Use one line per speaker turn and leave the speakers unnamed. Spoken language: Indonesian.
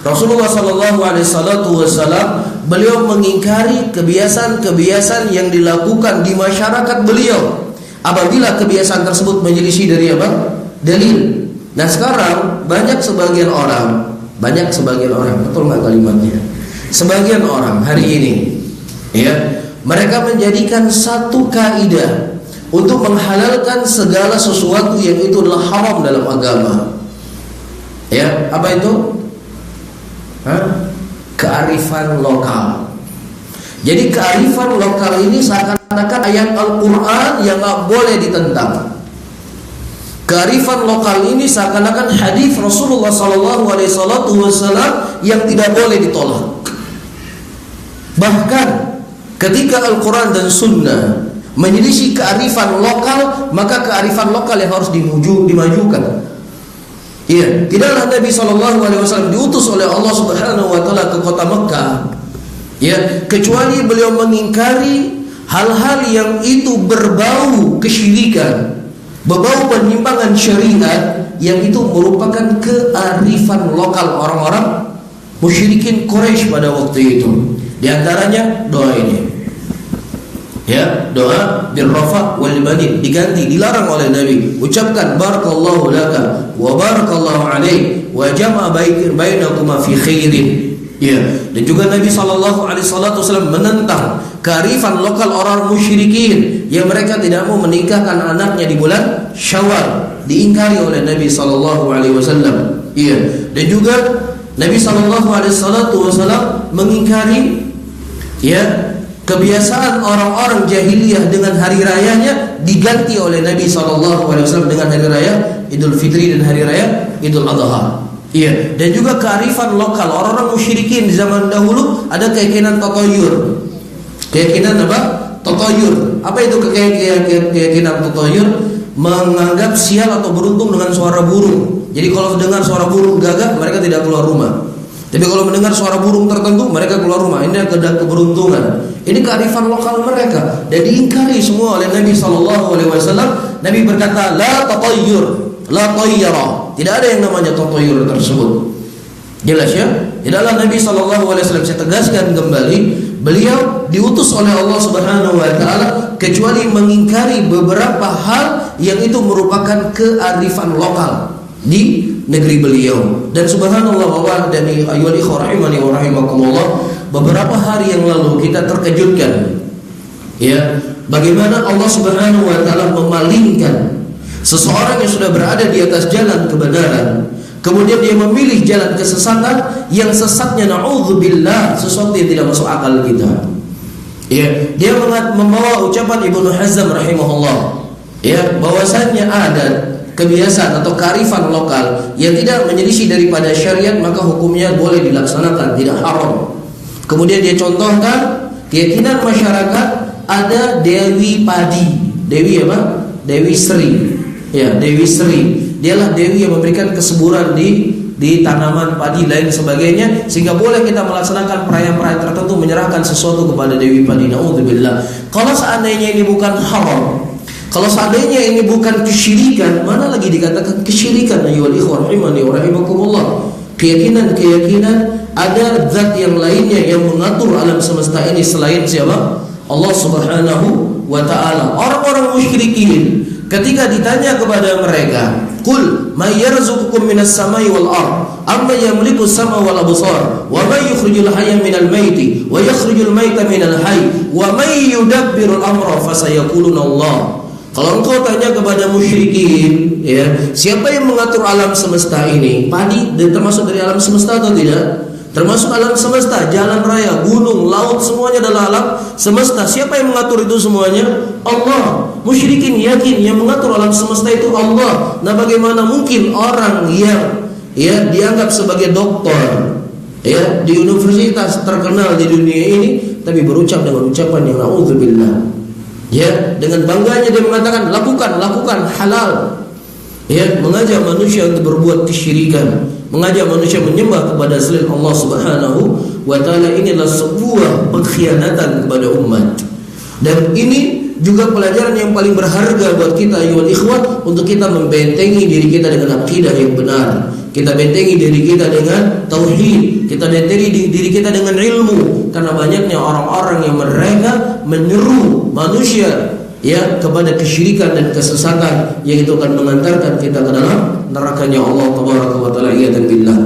Rasulullah sallallahu alaihi wasallam beliau mengingkari kebiasaan-kebiasaan yang dilakukan di masyarakat beliau apabila kebiasaan tersebut menyelisih dari apa? Dalil. Nah sekarang banyak sebagian orang, betul nggak kalimatnya? Sebagian orang hari ini, ya, mereka menjadikan satu kaidah untuk menghalalkan segala sesuatu yang itu adalah haram dalam agama. Ya, apa itu? Kearifan lokal. Jadi kearifan lokal ini seakan-akan ayat Al-Quran yang gak boleh ditentang. Kearifan lokal ini seakan-akan hadis Rasulullah SAW yang tidak boleh ditolak. Bahkan ketika Al-Quran dan Sunnah menyelisih kearifan lokal, maka kearifan lokal yang harus dimajukan. Iya, tidaklah Nabi SAW diutus oleh Allah Subhanahu wa taala ke kota Mekah, ya, kecuali beliau mengingkari hal-hal yang itu berbau kesyirikan, berbau penyimpangan syariat yang itu merupakan kearifan lokal orang-orang musyrikin Quraisy pada waktu itu. Di antaranya doa ini. Ya, doa birrafa wal badin diganti, dilarang oleh Nabi. Ucapkan barakallahu laka wa barakallahu alaik wa jama'a bainakuma fi khairin. Ya, dan juga Nabi sallallahu alaihi wasallam menentang kearifan lokal orang musyrikin yang mereka tidak mau menikahkan anaknya di bulan Syawal, diingkari oleh Nabi sallallahu alaihi wasallam. Ya, dan juga Nabi sallallahu alaihi wasallam mengingkari, ya, kebiasaan orang-orang jahiliyah dengan hari rayanya diganti oleh Nabi SAW dengan hari raya Idul Fitri dan hari raya Idul Adha. Iya, dan juga kearifan lokal orang-orang musyrikin di zaman dahulu ada keyakinan tatoyur. Keyakinan apa? Tatoyur. Apa itu keyakinan tatoyur? Menganggap sial atau beruntung dengan suara burung. Jadi kalau dengar suara burung gagak, mereka tidak keluar rumah. Tapi kalau mendengar suara burung tertentu, mereka keluar rumah. Ini adalah keberuntungan. Ini kearifan lokal mereka dan diingkari semua oleh Nabi SAW. Nabi berkata, la tatayyur, la tayyara. Tidak ada yang namanya tatayyur tersebut. Jelas ya? Tidaklah Nabi SAW, saya tegaskan kembali, beliau diutus oleh Allah Subhanahu wa taala kecuali mengingkari beberapa hal yang itu merupakan kearifan lokal di negeri beliau. Dan subhanallah wa dami ayyuhal ikhwah rahimani wa rahimakumullah, beberapa hari yang lalu kita terkejutkan, ya, bagaimana Allah Subhanahu wa taala memalingkan seseorang yang sudah berada di atas jalan kebenaran, kemudian dia memilih jalan kesesatan yang sesatnya na'udzubillah, sesuatu yang tidak masuk akal kita. Ya, dia membawa ucapan Ibnu Hazm rahimahullah, ya, bahwasanya ada kebiasaan atau kearifan lokal yang tidak menyelisih daripada syariat, maka hukumnya boleh dilaksanakan, tidak haram. Kemudian dia contohkan keyakinan masyarakat ada Dewi Padi. Dewi apa? Dewi Sri. Ya, Dewi Sri. Dialah dewi yang memberikan kesuburan di tanaman padi lain sebagainya, sehingga boleh kita melaksanakan perayaan-perayaan tertentu menyerahkan sesuatu kepada Dewi Padi. Naudzubillah. Kalau seandainya ini bukan haram, kalau seandainya ini bukan kesyirikan, mana lagi dikatakan kesyirikan? Ayyuhal ikhwah rahimani wa rahimakumullah. Keyakinan ada zat yang lainnya yang mengatur alam semesta ini selain siapa? Allah Subhanahu wa taala. Orang-orang musyrikin ketika ditanya kepada mereka, "Qul may yarzuqukum minas samai wal ard, amma yamliku as-sama wal absar, wa may yukhrijul hayya minal maiti, wa yukhrijul maita minal hayy, wa may yudabbirul amra fasayaquluna Allah." Kalau engkau tanya kepada musyrikin, ya, siapa yang mengatur alam semesta ini? Padi termasuk dari alam semesta atau tidak? Termasuk alam semesta, jalan raya, gunung, laut, semuanya adalah alam semesta. Siapa yang mengatur itu semuanya? Allah. Musyrikin yakin yang mengatur alam semesta itu Allah. Nah, bagaimana mungkin orang yang, ya, dianggap sebagai doktor, ya, di universitas terkenal di dunia ini, tapi berucap dengan ucapan yang naudzubillah. Ya, dengan bangganya dia mengatakan lakukan halal. Ya, mengajak manusia untuk berbuat kesyirikan, mengajak manusia menyembah kepada selain Allah Subhanahu wa taala, inilah sebuah pengkhianatan kepada umat. Dan ini juga pelajaran yang paling berharga buat kita ayyuhal ikhwah, untuk kita membentengi diri kita dengan akidah yang benar. Kita bentengi diri kita dengan tauhid, kita bentengi diri kita dengan ilmu, karena banyaknya orang-orang yang mereka menyeru manusia ya kepada kesyirikan dan kesesatan yang itu akan mengantarkan kita ke dalam nerakanya Allah Tabaraka wa Taala. Iyadzan billah.